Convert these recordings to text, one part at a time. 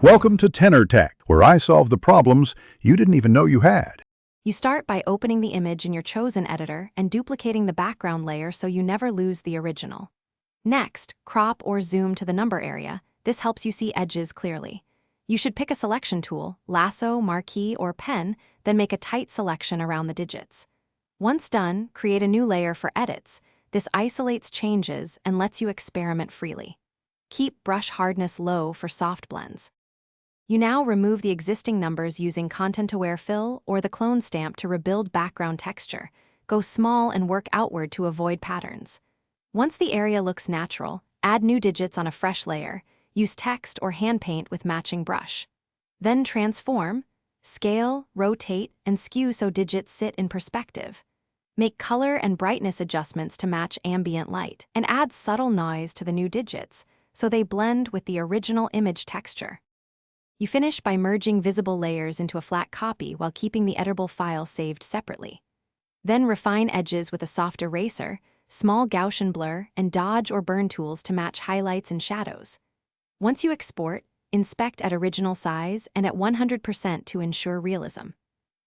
Welcome to Tenor Tech, where I solve the problems you didn't even know you had. You start by opening the image in your chosen editor and duplicating the background layer so you never lose the original. Next, crop or zoom to the number area. This helps you see edges clearly. You should pick a selection tool, lasso, marquee, or pen, then make a tight selection around the digits. Once done, create a new layer for edits. This isolates changes and lets you experiment freely. Keep brush hardness low for soft blends. You now remove the existing numbers using content-aware fill or the clone stamp to rebuild background texture. Go small and work outward to avoid patterns. Once the area looks natural, add new digits on a fresh layer. Use text or hand paint with matching brush. Then transform, scale, rotate, and skew so digits sit in perspective. Make color and brightness adjustments to match ambient light, and add subtle noise to the new digits so they blend with the original image texture. You finish by merging visible layers into a flat copy while keeping the editable file saved separately. Then refine edges with a soft eraser, small Gaussian blur, and dodge or burn tools to match highlights and shadows. Once you export, inspect at original size and at 100% to ensure realism.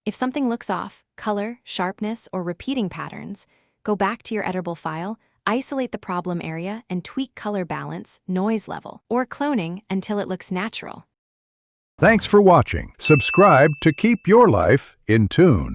If something looks off, color, sharpness, or repeating patterns, go back to your editable file, isolate the problem area, and tweak color balance, noise level, or cloning until it looks natural. Thanks for watching. Subscribe to keep your life in tune.